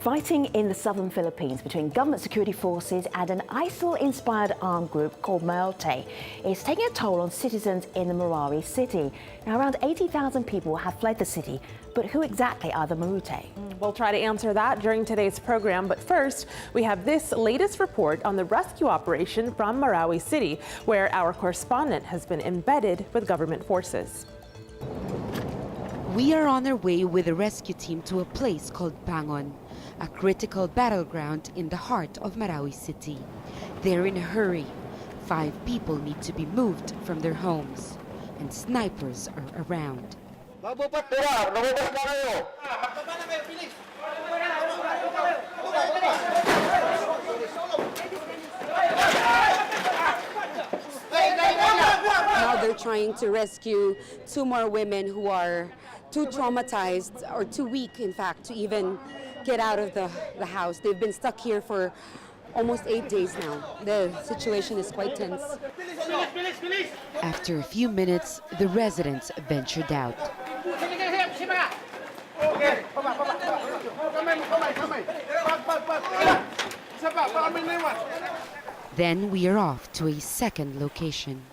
Fighting in the southern Philippines between government security forces and an ISIL-inspired armed group called Maote is taking a toll on citizens in the Marawi city. Now, around 80,000 people have fled the city, but who exactly are the Maote? We'll try to answer that during today's program, but first, we have this latest report on the rescue operation from Marawi City, where our correspondent has been embedded with government forces. We are on our way with a rescue team to a place called Bangon, a critical battleground in the heart of Marawi City. They're in a hurry. 5 people need to be moved from their homes, and snipers are around. Now they're trying to rescue 2 more women who are too traumatized or too weak, in fact, to even get out of the house. They've been stuck here for almost 8 days now. The situation is quite tense. After a few minutes, the residents ventured out. Then we are off to a second location.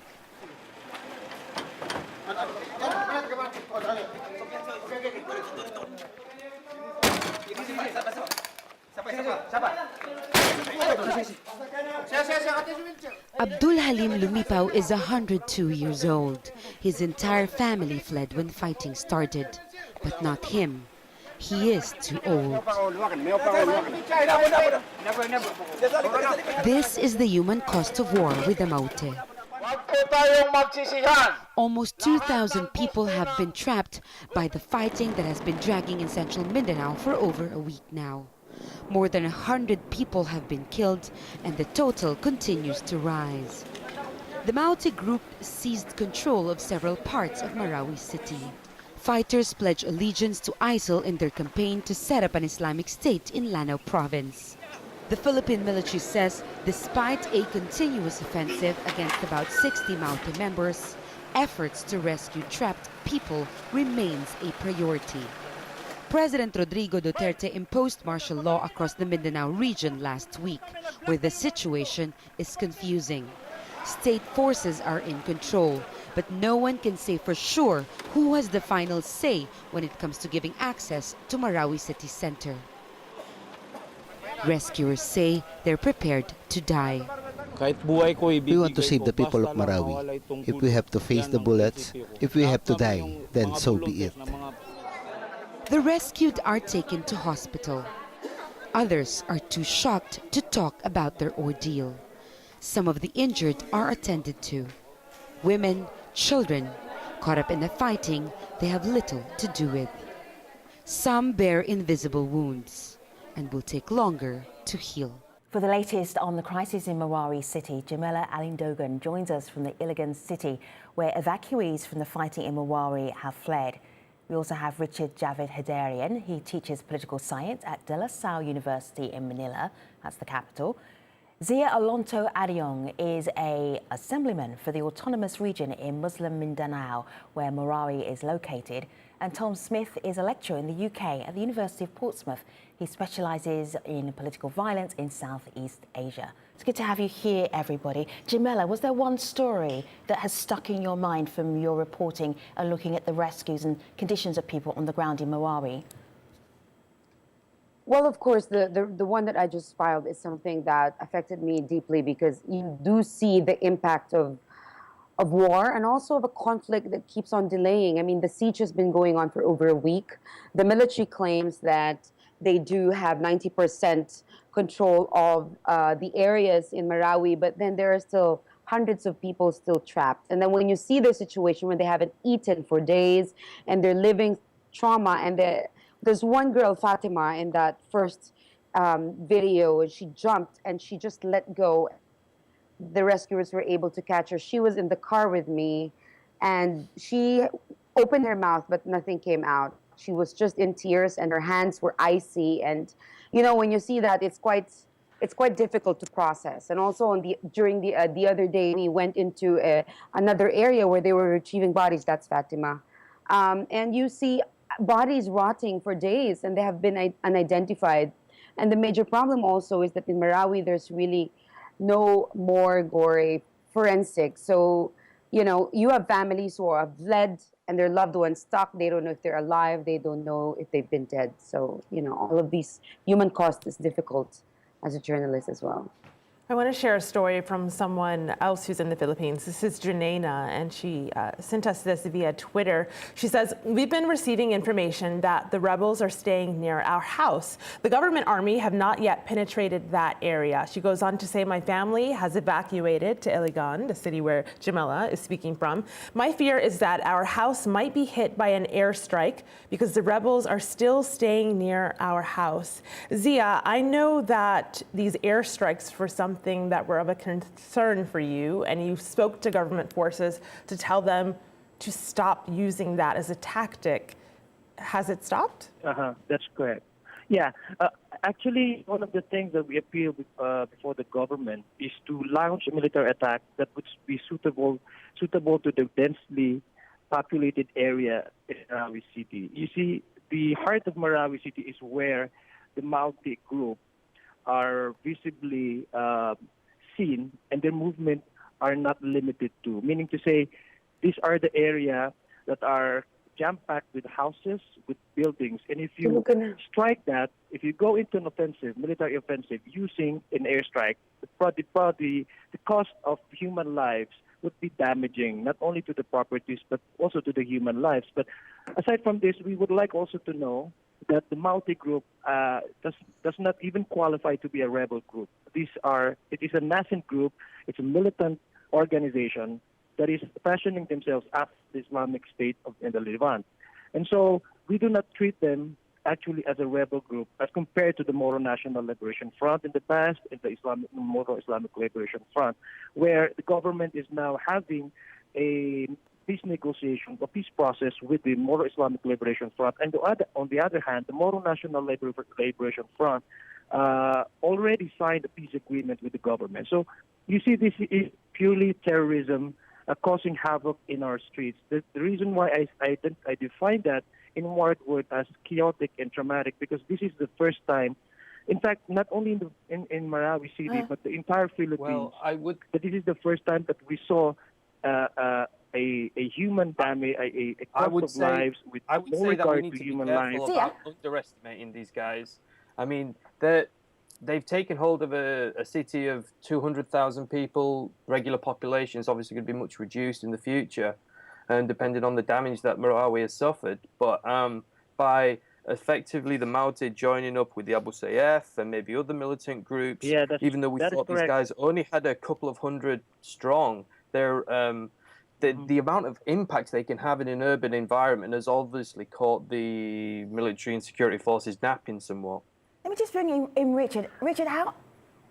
Abdul Halim Lumipaw is 102 years old. His entire family fled when fighting started, but not him. He is too old. This is the human cost of war with the Maote. Almost 2,000 people have been trapped by the fighting that has been dragging in central Mindanao for over a week now. More than 100 people have been killed, and the total continues to rise. The Maote group seized control of several parts of Marawi City. Fighters pledge allegiance to ISIL in their campaign to set up an Islamic State in Lanao province. The Philippine military says despite a continuous offensive against about 60 Maote members, efforts to rescue trapped people remains a priority. President Rodrigo Duterte imposed martial law across the Mindanao region last week, where the situation is confusing. State forces are in control, but no one can say for sure who has the final say when it comes to giving access to Marawi City Center. Rescuers say they're prepared to die. We want to save the people of Marawi. If we have to face the bullets, if we have to die, then so be it. The rescued are taken to hospital. Others are too shocked to talk about their ordeal. Some of the injured are attended to. Women, children, caught up in the fighting they have little to do with. Some bear invisible wounds and will take longer to heal. For the latest on the crisis in Marawi City, Jamila Alindogan joins us from the Iligan city, where evacuees from the fighting in Marawi have fled. We also have Richard Javid Heydarian. He teaches political science at De La Salle University in Manila, that's the capital. Zia Alonto Adiong is an assemblyman for the autonomous region in Muslim Mindanao, where Marawi is located. And Tom Smith is a lecturer in the UK at the University of Portsmouth. He specialises in political violence in Southeast Asia. It's good to have you here, everybody. Jamila, was there one story that has stuck in your mind from your reporting and looking at the rescues and conditions of people on the ground in Marawi? Well, of course, the one that I just filed is something that affected me deeply, because you do see the impact of war and also of a conflict that keeps on delaying. I mean, the siege has been going on for over a week. The military claims that they do have 90% control of the areas in Marawi, but then there are still hundreds of people still trapped. And then when you see their situation when they haven't eaten for days and they're living trauma, and there's one girl, Fatima, in that first video, and she jumped and she just let go. The rescuers were able to catch her. She was in the car with me, and she opened her mouth, but nothing came out. She was just in tears, and her hands were icy. And you know, when you see that, it's quite difficult to process. And also during the other day, we went into another area where they were retrieving bodies. That's Fatima, and you see bodies rotting for days, and they have been unidentified. And the major problem also is that in Marawi, there's really no more gore forensics. So, you know, you have families who have fled and their loved ones stuck. They don't know if they're alive. They don't know if they've been dead. So, you know, all of these human cost is difficult as a journalist as well. I want to share a story from someone else who's in the Philippines. This is Janena, and she sent us this via Twitter. She says, we've been receiving information that the rebels are staying near our house. The government army have not yet penetrated that area. She goes on to say, my family has evacuated to Iligan, the city where Jamila is speaking from. My fear is that our house might be hit by an airstrike because the rebels are still staying near our house. Zia, I know that these airstrikes for something that were of a concern for you, and you spoke to government forces to tell them to stop using that as a tactic. Has it stopped? That's correct. Yeah, actually, one of the things that we appeal before the government is to launch a military attack that would be suitable to the densely populated area in Marawi City. You see, the heart of Marawi City is where the Malti group are visibly seen, and their movement are not limited to. Meaning to say, these are the area that are jam-packed with houses, with buildings. And if you strike that, if you go into an offensive, military offensive, using an airstrike, the cost of human lives would be damaging, not only to the properties, but also to the human lives. But aside from this, we would like also to know that the Malti group does not even qualify to be a rebel group. It is a nascent group. It's a militant organization that is fashioning themselves after the Islamic State in the Levant. And so we do not treat them actually as a rebel group as compared to the Moro National Liberation Front in the past, and the Moro Islamic Liberation Front, where the government is now having a peace negotiation, a peace process with the Moro Islamic Liberation Front. And on the other hand, the Moro National Liberation Front already signed a peace agreement with the government. So you see, this is purely terrorism causing havoc in our streets. The reason why I define that in one word as chaotic and traumatic, because this is the first time, in fact, not only in Marawi City, but the entire Philippines, but this is the first time that we saw a human damage, a cost of lives with no regard to human lives. About underestimating these guys. I mean, they've taken hold of a city of 200,000 people. Regular population is obviously going to be much reduced in the future, and depending on the damage that Marawi has suffered. But by effectively the Malti joining up with the Abu Sayyaf and maybe other militant groups, even though we thought these guys only had a couple of hundred strong, they're the amount of impact they can have in an urban environment has obviously caught the military and security forces napping somewhat. Let me just bring in Richard. Richard,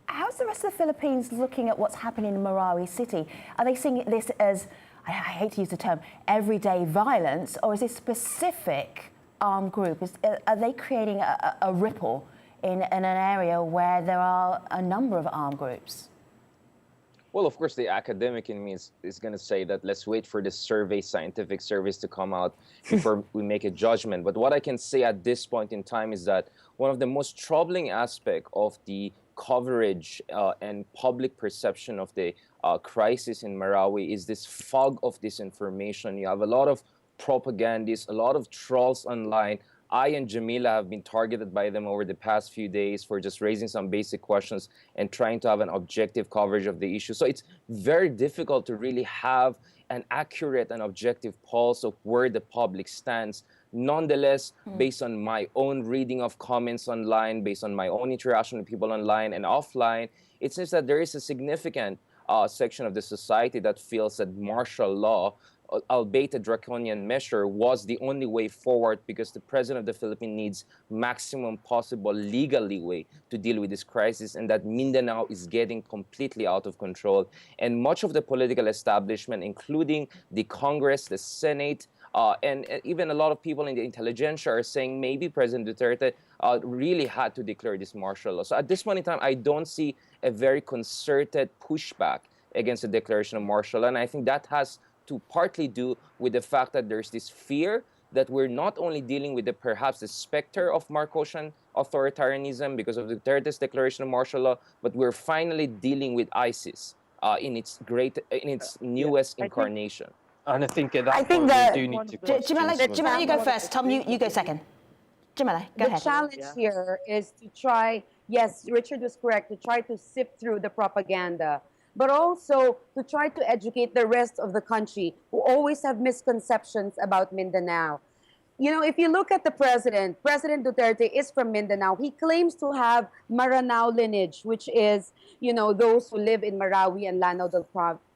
how's the rest of the Philippines looking at what's happening in Marawi City? Are they seeing this as, I hate to use the term, everyday violence, or is it specific armed group? Are they creating a ripple in an area where there are a number of armed groups? Well, of course, the academic in me is going to say that let's wait for the scientific surveys to come out before we make a judgment. But what I can say at this point in time is that one of the most troubling aspects of the coverage and public perception of the crisis in Marawi is this fog of disinformation. You have a lot of propagandists, a lot of trolls online. I and Jamila have been targeted by them over the past few days for just raising some basic questions and trying to have an objective coverage of the issue. So it's very difficult to really have an accurate and objective pulse of where the public stands. Nonetheless, based on my own reading of comments online, based on my own interaction with people online and offline, it seems that there is a significant section of the society that feels that martial law, albeit a draconian measure, was the only way forward because the president of the Philippines needs maximum possible legal leeway to deal with this crisis, and that Mindanao is getting completely out of control. And much of the political establishment, including the Congress, the Senate, and even a lot of people in the intelligentsia are saying maybe President Duterte really had to declare this martial law. So at this point in time, I don't see a very concerted pushback against the declaration of martial law, and I think that has to partly do with the fact that there's this fear that we're not only dealing with perhaps the specter of Marcosian authoritarianism because of Duterte's declaration of martial law, but we're finally dealing with ISIS in its newest incarnation. And I think at that I think point that we do need to Jamila, you go first. Tom, you go second. Jamila, go ahead. The challenge here is to try, yes, Richard was correct, to try to sift through the propaganda, but also to try to educate the rest of the country who always have misconceptions about Mindanao. You know, if you look at the President Duterte is from Mindanao. He claims to have Maranao lineage, which is, you know, those who live in Marawi and Lanao del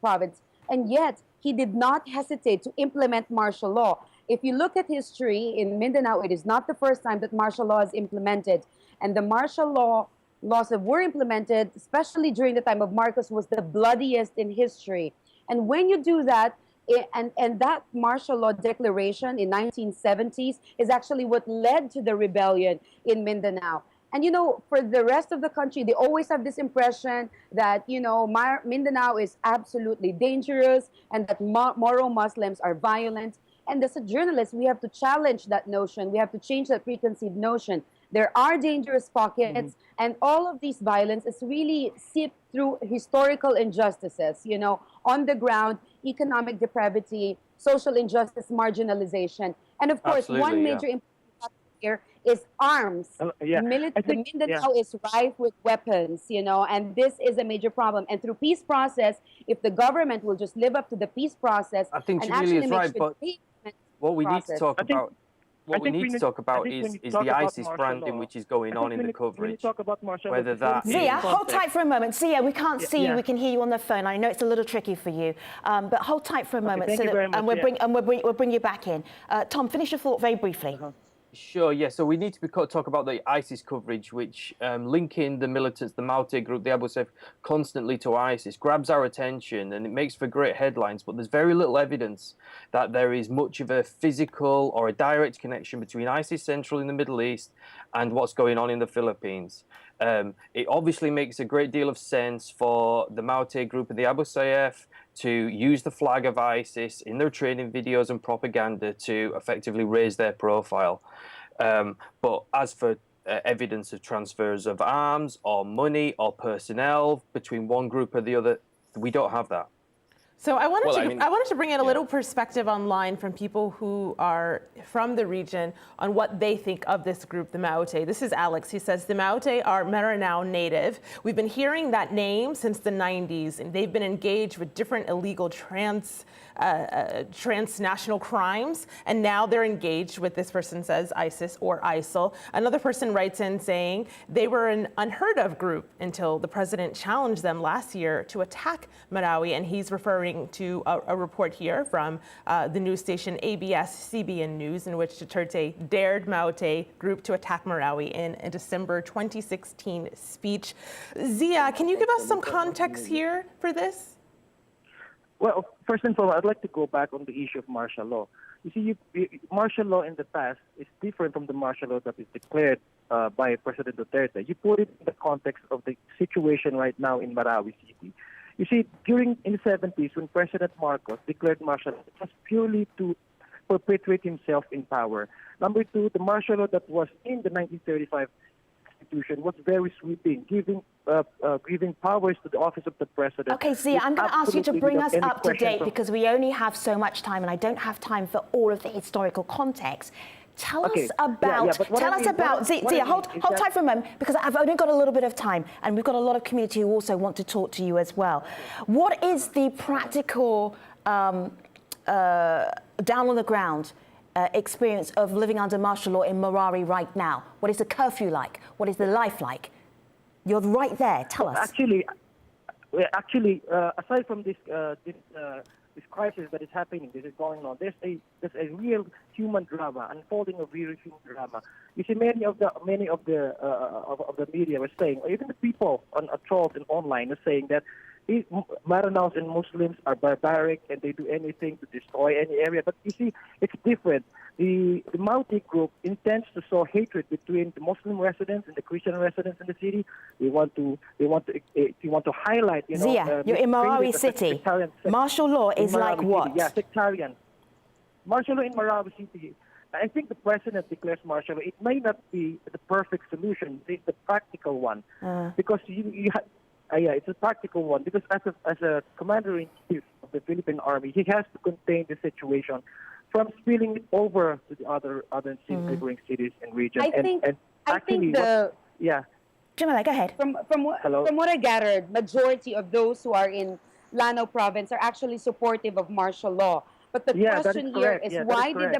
province. And yet, he did not hesitate to implement martial law. If you look at history in Mindanao, it is not the first time that martial law is implemented. And the martial laws that were implemented, especially during the time of Marcos, was the bloodiest in history. And when you do that, and that martial law declaration in 1970s is actually what led to the rebellion in Mindanao. And, you know, for the rest of the country, they always have this impression that, you know, Mindanao is absolutely dangerous and that Moro Muslims are violent. And as a journalist, we have to challenge that notion. We have to change that preconceived notion. There are dangerous pockets, and all of these violence is really seeped through historical injustices, you know, on the ground, economic depravity, social injustice, marginalization. And of course, one major important factor here is arms. The Mindanao is rife with weapons, you know, and this is a major problem. And through peace process, if the government will just live up to the peace process, I think and Jamila is right, sure but what we need to talk about is the ISIS branding which is going on in the coverage. Whether that Zia, hold tight for a moment. Zia, we can't see you. We can hear you on the phone. I know it's a little tricky for you, but hold tight for a moment. We'll bring you back in. Tom, finish your thought very briefly. Sure, yeah. So we need to talk about the ISIS coverage, which linking the militants, the Maute group, the Abu Sayyaf, constantly to ISIS, grabs our attention and it makes for great headlines. But there's very little evidence that there is much of a physical or a direct connection between ISIS Central in the Middle East and what's going on in the Philippines. It obviously makes a great deal of sense for the Maute group and the Abu Sayyaf to use the flag of ISIS in their training videos and propaganda to effectively raise their profile. But as for evidence of transfers of arms or money or personnel between one group or the other, we don't have that. So I wanted to bring in a little perspective online from people who are from the region on what they think of this group, the Maute. This is Alex. He says, the Maute are Maranao native. We've been hearing that name since the 90s, and they've been engaged with different illegal transnational crimes, and now they're engaged with, this person says, ISIS or ISIL. Another person writes in saying they were an unheard of group until the president challenged them last year to attack Marawi, and he's referring to a report here from the news station ABS-CBN News, in which Duterte dared Maute group to attack Marawi in a December 2016 speech. Zia, can you give us some context here for this? Well, first and foremost, I'd like to go back on the issue of martial law. You see, martial law in the past is different from the martial law that is declared by President Duterte. You put it in the context of the situation right now in Marawi City. You see, in the 70s, when President Marcos declared martial law, it was purely to perpetuate himself in power. Number two, the martial law that was in the 1935 Constitution was very sweeping, giving powers to the office of the president. Okay, Zia, I'm going to ask you to bring us up to date because we only have so much time and I don't have time for all of the historical context. Tell us about, Zia, hold tight for a moment because I've only got a little bit of time and we've got a lot of community who also want to talk to you as well. What is the practical, down on the ground experience of living under martial law in Marawi right now? What is the curfew like? What is the life like? You're right there. Tell us. Actually, aside from this crisis that is happening, this is going on, there's a real human drama, unfolding of real human drama. You see, many of the media were saying, or even the people on trolls and online are saying that Maranaos and Muslims are barbaric and they do anything to destroy any area. But you see, it's different. The Maute group intends to sow hatred between the Muslim residents and the Christian residents in the city. They want to highlight. Zia, you're in Marawi City. Martial law is like what? Yeah, sectarian. Martial law in Marawi City I think the president declares martial law. It may not be the perfect solution. It's the practical one because it's a practical one because as a commander-in-chief of the Philippine Army, he has to contain the situation from spilling over to the other neighboring cities and regions. Jamila, go ahead. From what I gathered, majority of those who are in Lanao province are actually supportive of martial law. But the question here is why did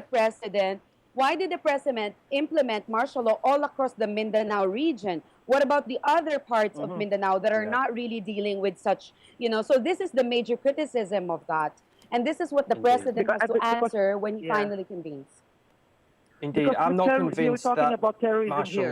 the president implement martial law all across the Mindanao region? What about the other parts of Mindanao that are not really dealing with such, so this is the major criticism of that. And this is what the president has to answer when he finally convenes. Indeed, I'm not convinced that martial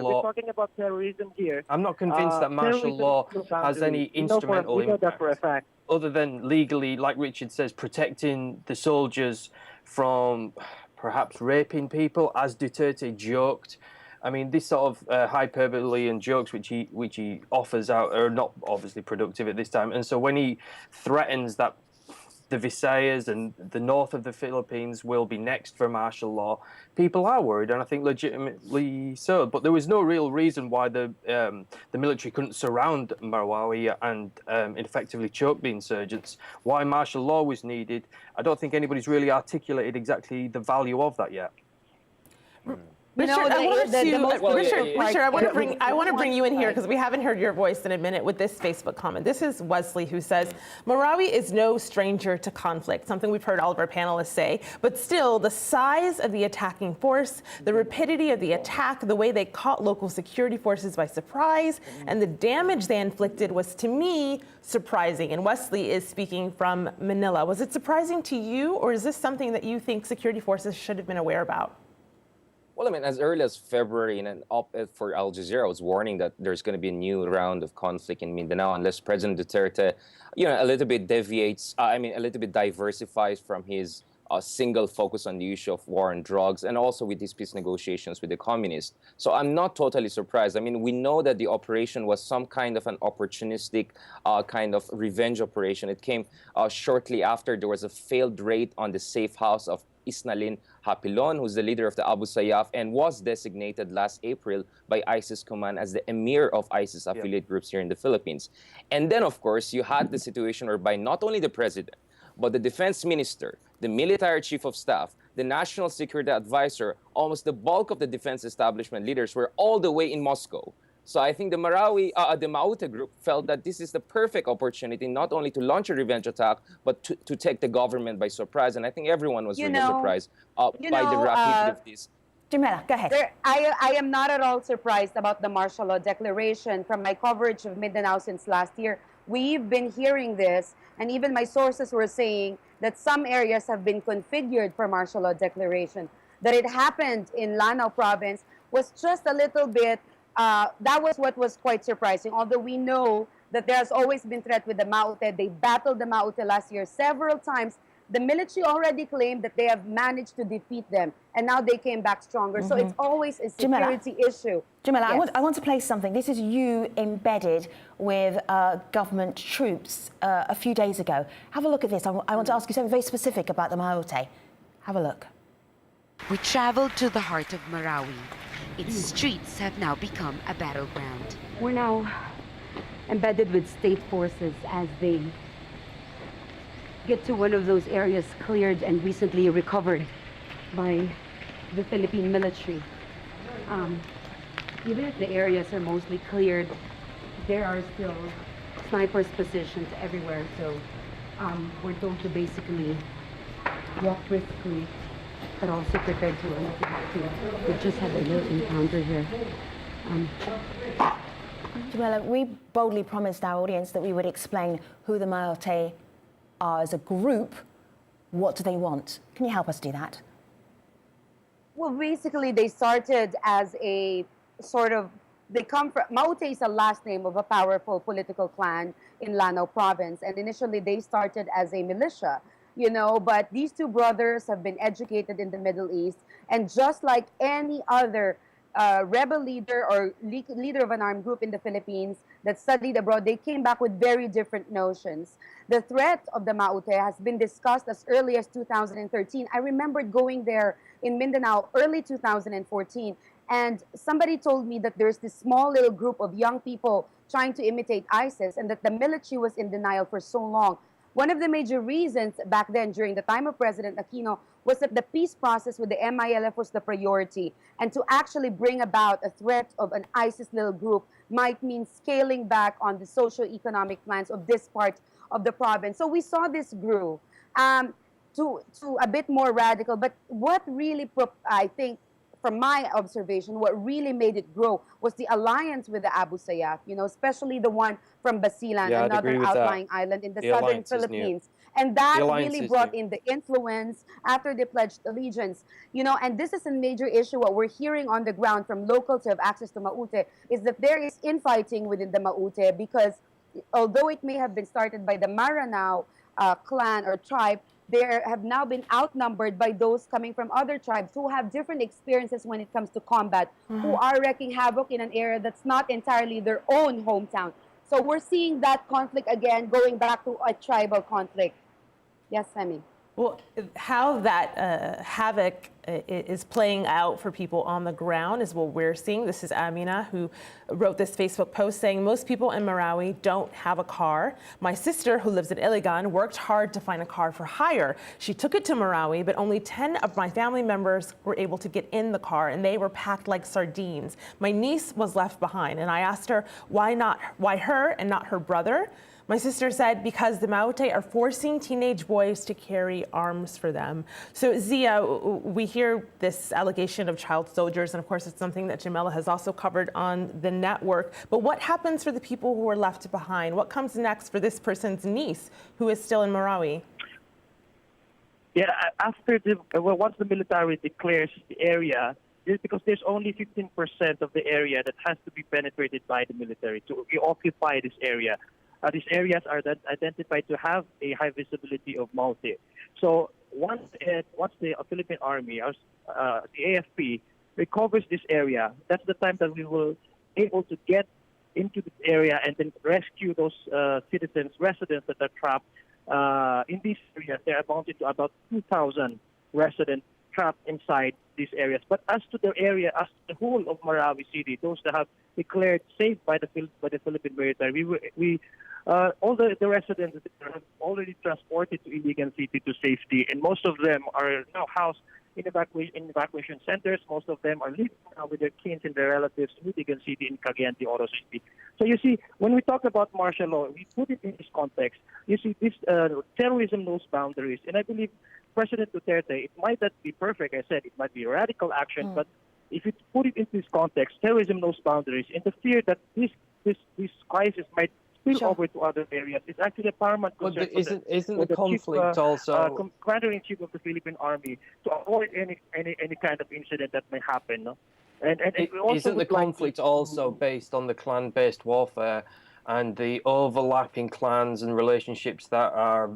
law. We're talking about terrorism here. I'm not convinced that martial law has any instrumental impact other than legally, like Richard says, protecting the soldiers from perhaps raping people, as Duterte joked. I mean, this sort of hyperbole and jokes which he offers out are not obviously productive at this time. And so when he threatens that the Visayas and the north of the Philippines will be next for martial law, people are worried, and I think legitimately so. But there was no real reason why the military couldn't surround Marawi and effectively choke the insurgents. Why martial law was needed, I don't think anybody's really articulated exactly the value of that yet. Richard, I want to bring you in here because we haven't heard your voice in a minute with this Facebook comment. This is Wesley who says, Marawi is no stranger to conflict, something we've heard all of our panelists say, but still the size of the attacking force, the rapidity of the attack, the way they caught local security forces by surprise, and the damage they inflicted was, to me, surprising. And Wesley is speaking from Manila. Was it surprising to you, or is this something that you think security forces should have been aware about? Well, I mean, as early as February, in an op-ed for Aljazeera, I was warning that there's going to be a new round of conflict in Mindanao unless President Duterte, a little bit diversifies from his single focus on the issue of war and drugs, and also with these peace negotiations with the communists. So I'm not totally surprised. I mean, we know that the operation was some kind of an opportunistic kind of revenge operation. It came shortly after there was a failed raid on the safe house of Isnalin Hapilon, who's the leader of the Abu Sayyaf and was designated last April by ISIS command as the emir of ISIS affiliate groups here in the Philippines. And then, of course, you had the situation whereby not only the president, but the defense minister, the military chief of staff, the national security advisor, almost the bulk of the defense establishment leaders were all the way in Moscow. So I think the Maute group felt that this is the perfect opportunity not only to launch a revenge attack, but to take the government by surprise. And I think everyone was really surprised by the rapidity of this. Jamila, go ahead. I am not at all surprised about the martial law declaration. From my coverage of Mindanao since last year, we've been hearing this, and even my sources were saying that some areas have been configured for martial law declaration. That it happened in Lanao province was just a little bit. That was what was quite surprising. Although we know that there has always been threat with the Maute. They battled the Maute last year several times. The military already claimed that they have managed to defeat them, and now they came back stronger. So it's always a security issue. Jamila, yes. I want to play something. This is you embedded with government troops a few days ago. Have a look at this. I want to ask you something very specific about the Maute. Have a look. We traveled to the heart of Marawi. Its streets have now become a battleground. We're now embedded with state forces as they get to one of those areas cleared and recently recovered by the Philippine military. Even if the areas are mostly cleared, there are still snipers positioned everywhere. So we're told to basically walk briskly, but also prepared to run if we have to. We just had a little encounter here. Jamila, we boldly promised our audience that we would explain who the Maute are as a group. What do they want? Can you help us do that? Well, basically, they started as a sort of, they come from, Maute is a last name of a powerful political clan in Lanao province. And initially, they started as a militia, but these two brothers have been educated in the Middle East. And just like any other rebel leader or leader of an armed group in the Philippines, that studied abroad, they came back with very different notions. The threat of the Maute has been discussed as early as 2013. I remembered going there in Mindanao early 2014, and somebody told me that there's this small little group of young people trying to imitate ISIS and that the military was in denial for so long. One of the major reasons back then, during the time of President Aquino, was that the peace process with the MILF was the priority. And to actually bring about a threat of an ISIS little group might mean scaling back on the socio-economic plans of this part of the province. So we saw this grew to a bit more radical. But what really, I think, from my observation, what really made it grow was the alliance with the Abu Sayyaf, especially the one from Basilan, another outlying island in the southern Philippines. And that really brought in the influence after they pledged allegiance. And this is a major issue. What we're hearing on the ground from locals who have access to Maute is that there is infighting within the Maute, because although it may have been started by the Maranao clan or tribe, they have now been outnumbered by those coming from other tribes who have different experiences when it comes to combat, who are wreaking havoc in an area that's not entirely their own hometown. So we're seeing that conflict again, going back to a tribal conflict. Yes, Femi. Well, how that havoc is playing out for people on the ground is what we're seeing. This is Amina, who wrote this Facebook post saying, most people in Marawi don't have a car. My sister, who lives in Iligan, worked hard to find a car for hire. She took it to Marawi, but only 10 of my family members were able to get in the car, and they were packed like sardines. My niece was left behind, and I asked her, why her and not her brother? My sister said because the Maute are forcing teenage boys to carry arms for them. So Zia, we hear this allegation of child soldiers, and of course it's something that Jamila has also covered on the network. But what happens for the people who are left behind? What comes next for this person's niece who is still in Marawi? Yeah, after once the military declares the area, because there's only 15% of the area that has to be penetrated by the military to occupy this area. These areas are identified to have a high visibility of Maute. So once the Philippine Army, the AFP, recovers this area, that's the time that we will be able to get into this area and then rescue those residents that are trapped in these areas. They are amounted to about 2,000 residents trapped inside these areas. But as to the area, as to the whole of Marawi City, those that have declared safe by the Philippine military, all the residents have already transported to Iligan City to safety, and most of them are now housed in evacuation centers. Most of them are living now with their kids and their relatives in Iligan City, in Cagayan de Oro City. So you see, when we talk about martial law, we put it in this context. You see, this terrorism knows boundaries, and I believe President Duterte, it might not be perfect, I said, it might be a radical action, but if you put it into this context, terrorism knows boundaries, and the fear that this crisis might spill over to other areas is actually a paramount concern. But isn't the conflict also Commander-in-Chief of the Philippine Army to avoid any kind of incident that may happen? No? And isn't the conflict also based on the clan-based warfare and the overlapping clans and relationships that are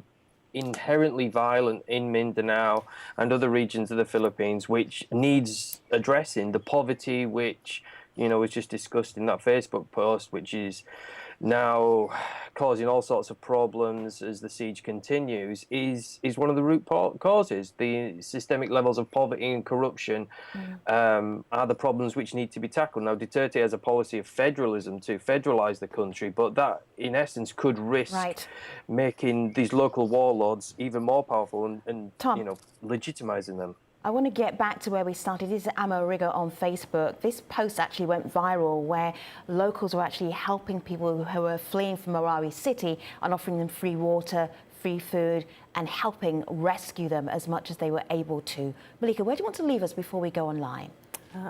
inherently violent in Mindanao and other regions of the Philippines, which needs addressing? The poverty, which was just discussed in that Facebook post, which is now causing all sorts of problems as the siege continues, is one of the root causes. The systemic levels of poverty and corruption are the problems which need to be tackled. Now, Duterte has a policy of federalism to federalize the country, but that, in essence, could risk making these local warlords even more powerful and legitimizing them. I want to get back to where we started. This is Amo Rigo on Facebook. This post actually went viral where locals were actually helping people who were fleeing from Marawi City and offering them free water, free food, and helping rescue them as much as they were able to. Malika, where do you want to leave us before we go online?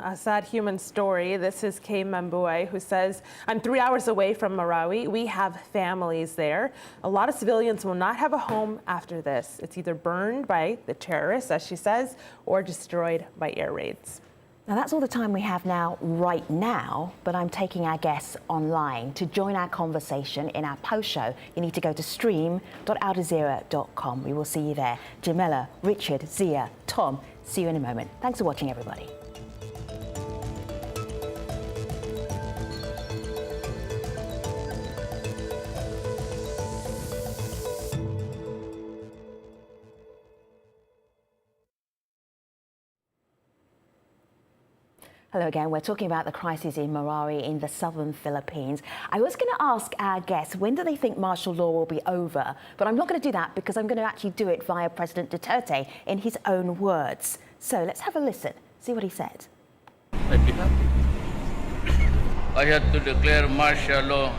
A sad human story. This is Kay Mambue, who says, I'm 3 hours away from Marawi. We have families there. A lot of civilians will not have a home after this. It's either burned by the terrorists, as she says, or destroyed by air raids. Now, that's all the time we have right now, but I'm taking our guests online. To join our conversation in our post show, you need to go to stream.aljazeera.com. We will see you there. Jamila, Richard, Zia, Tom, see you in a moment. Thanks for watching, everybody. Hello again. We're talking about the crisis in Marawi in the southern Philippines. I was going to ask our guests, when do they think martial law will be over? But I'm not going to do that because I'm going to actually do it via President Duterte in his own words. So let's have a listen, see what he said. I'd be happy. I had to declare martial law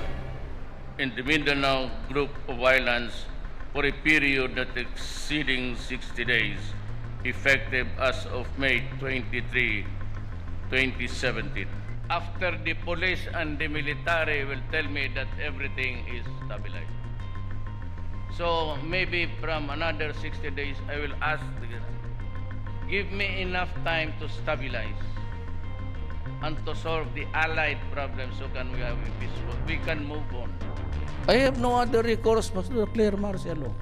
in the Mindanao group of islands for a period that exceeding 60 days, effective as of May 23, 2017. After the police and the military will tell me that everything is stabilized. So maybe from another 60 days, I will ask, give me enough time to stabilize and to solve the allied problems so can we have a peaceful, we can move on. I have no other recourse but to declare martial law.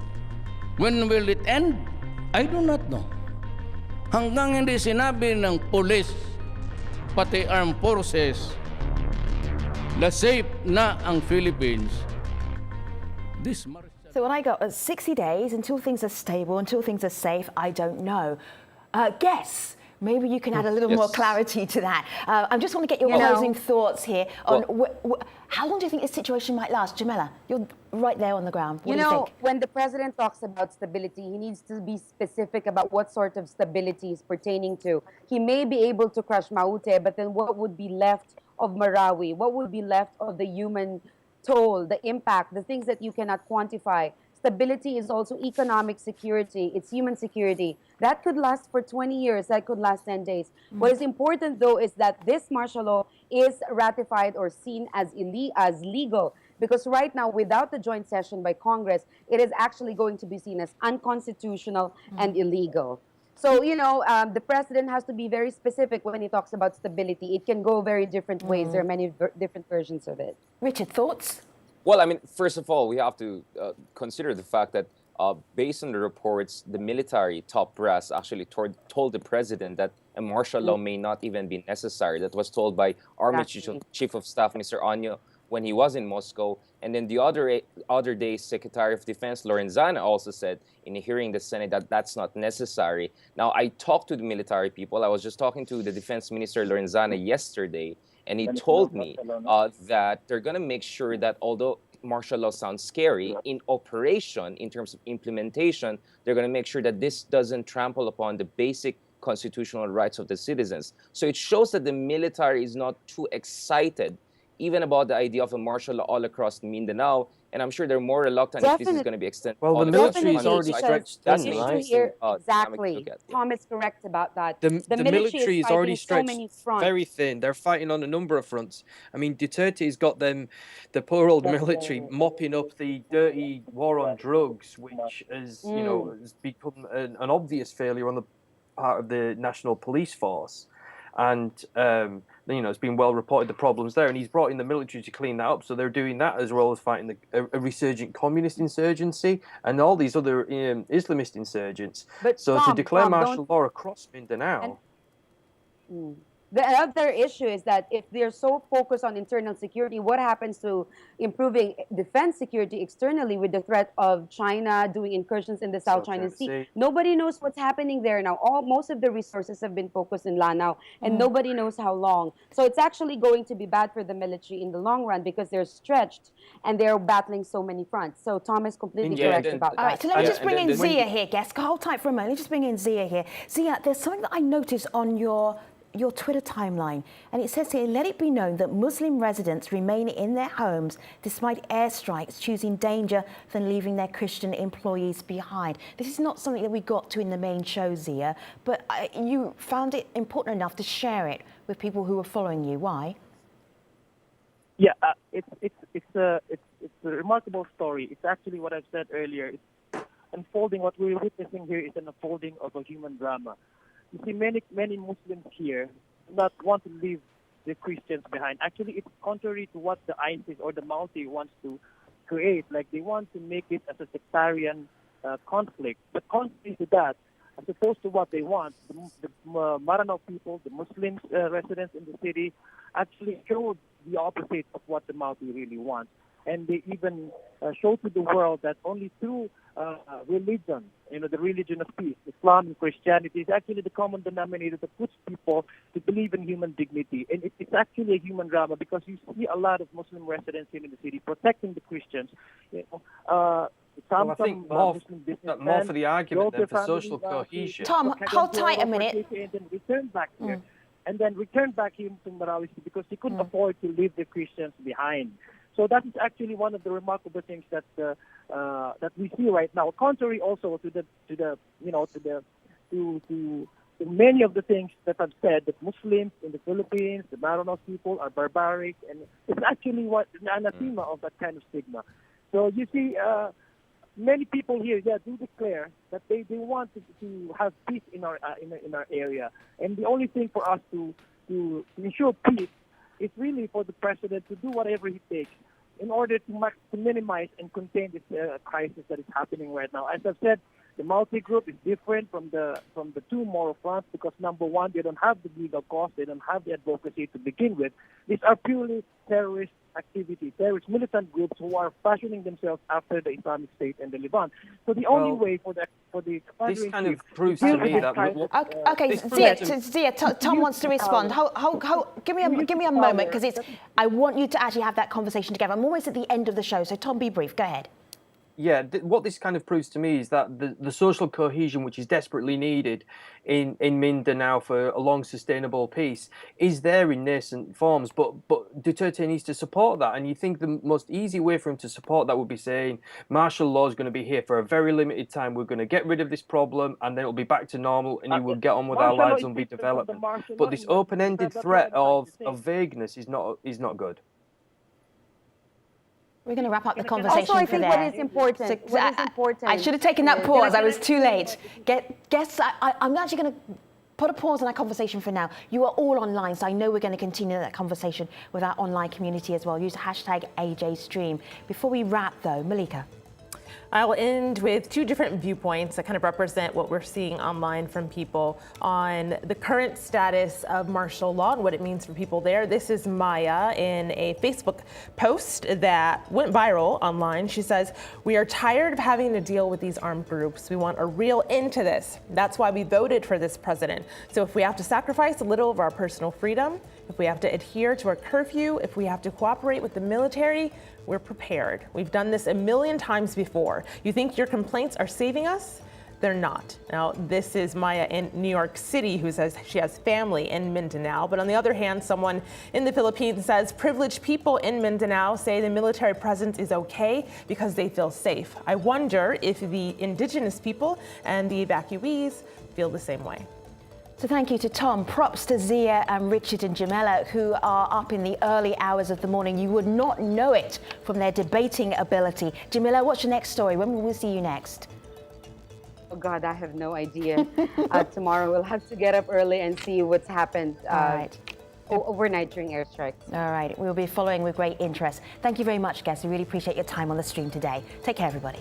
When will it end? I do not know. Hanggang hindi sinabi ng police pati armed forces na safe na ang Philippines. This So when I got 60 days until things are stable, until things are safe, I don't know. Guess. Maybe you can add a little more clarity to that. I just want to get your closing thoughts here on how long do you think this situation might last? Jamela, you're right there on the ground. What do you think? When the president talks about stability, he needs to be specific about what sort of stability is pertaining to. He may be able to crush Maute, but then what would be left of Marawi? What would be left of the human toll, the impact, the things that you cannot quantify? Stability is also economic security. It's human security. That could last for 20 years. That could last 10 days. What is important, though, is that this martial law is ratified or seen as legal. Because right now, without the joint session by Congress, it is actually going to be seen as unconstitutional and illegal. So, the president has to be very specific when he talks about stability. It can go very different ways. There are many different versions of it. Richard, thoughts? Well, I mean, first of all, we have to consider the fact that based on the reports, the military top brass actually told the president that a martial law may not even be necessary. That was told by Army Chief of Staff, Mr. Anyo, when he was in Moscow. And then the other day, Secretary of Defense Lorenzana also said in a hearing in the Senate that that's not necessary. Now, I talked to the military people. I was just talking to the Defense Minister Lorenzana yesterday, and he told me that they're going to make sure that although martial law sounds scary, in operation, in terms of implementation, they're going to make sure that this doesn't trample upon the basic constitutional rights of the citizens. So it shows that the military is not too excited even about the idea of a martial law all across Mindanao. And I'm sure they're more reluctant if this is going to be extended. Well, the military is already stretched thin, right? Exactly. Tom is correct about that. The military is already stretched very fronts. thin. They're fighting on a number of fronts. I mean, Duterte's got them, the poor old military, mopping up the dirty war on drugs, which is, has become an obvious failure on the part of the National Police Force. And, it's been well reported the problems there, and he's brought in the military to clean that up. So they're doing that as well as fighting a resurgent communist insurgency and all these other Islamist insurgents. But so Tom, to declare martial law across Mindanao. The other issue is that if they're so focused on internal security, what happens to improving defense security externally with the threat of China doing incursions in the South China Sea? Nobody knows what's happening there now. Most of the resources have been focused in Lanao, and nobody knows how long. So it's actually going to be bad for the military in the long run because they're stretched and they're battling so many fronts. So Tom is completely correct about that. All right, so let me just bring in Zia here, guests. Hold tight for a moment. Let me just bring in Zia here. Zia, there's something that I noticed on your Twitter timeline, and it says here, let it be known that Muslim residents remain in their homes despite airstrikes, choosing danger than leaving their Christian employees behind. This is not something that we got to in the main show, Zia, but you found it important enough to share it with people who were following you. Why? Yeah, it's a remarkable story. It's actually what I've said earlier. It's unfolding. What we're witnessing here is an unfolding of a human drama. You see, many Muslims here do not want to leave the Christians behind. Actually, it's contrary to what the ISIS or the Maute wants to create. Like, they want to make it as a sectarian conflict. But contrary to that, as opposed to what they want, the Mindanao people, the Muslims residents in the city, actually showed the opposite of what the Maute really want. and they even show to the world that only through religion, the religion of peace, Islam and Christianity, is actually the common denominator that puts people to believe in human dignity. And it's actually a human drama, because you see a lot of Muslim residents here in the city protecting the Christians. I think more for the argument than for social cohesion. Tom, hold tight a minute. And then return back here. And then return back here to Marawi because they couldn't afford to leave the Christians behind. So that is actually one of the remarkable things that that we see right now. Contrary also to many of the things that I've said, that Muslims in the Philippines, the Mindanao people are barbaric, and it's actually an anathema of that kind of stigma. So you see, many people here, do declare that they want to have peace in our area, and the only thing for us to ensure peace is really for the president to do whatever he takes in order to minimize and contain this crisis that is happening right now. As I've said, the multi-group is different from the two moral fronts because, number one, they don't have the legal cause, they don't have the advocacy to begin with. These are purely terrorist activity, terrorist militant groups who are fashioning themselves after the Islamic State and the Levant. So the only way for the this kind of proves to me that. Okay, Zia, Tom wants to respond. Give me a moment, because I want you to actually have that conversation together. I'm almost at the end of the show, so Tom, be brief. Go ahead. Yeah, what this kind of proves to me is that the social cohesion, which is desperately needed in Mindanao for a long, sustainable peace, is there in nascent forms. But Duterte needs to support that. And you think the most easy way for him to support that would be saying martial law is going to be here for a very limited time. We're going to get rid of this problem, and then it'll be back to normal, and you will get on with our lives and be development. But this open-ended threat of vagueness is not good. We're going to wrap up the conversation also, I think there. what is important. I should have taken that pause. I was too late. I'm actually going to put a pause on that conversation for now. You are all online, so I know we're going to continue that conversation with our online community as well. Use #AJStream. Before we wrap, though, Malika. I'll end with two different viewpoints that kind of represent what we're seeing online from people on the current status of martial law and what it means for people there. This is Maya in a Facebook post that went viral online. She says, "We are tired of having to deal with these armed groups. We want a real end to this. That's why we voted for this president. So if we have to sacrifice a little of our personal freedom, if we have to adhere to our curfew, if we have to cooperate with the military, we're prepared. We've done this a million times before. You think your complaints are saving us? They're not." Now, this is Maya in New York City who says she has family in Mindanao. But on the other hand, someone in the Philippines says privileged people in Mindanao say the military presence is okay because they feel safe. I wonder if the indigenous people and the evacuees feel the same way. So thank you to Tom. Props to Zia and Richard and Jamila, who are up in the early hours of the morning. You would not know it from their debating ability. Jamila, what's your next story? When will we see you next? Oh, God, I have no idea. Tomorrow we'll have to get up early and see what's happened overnight during airstrikes. All right. We'll be following with great interest. Thank you very much, guests. We really appreciate your time on the stream today. Take care, everybody.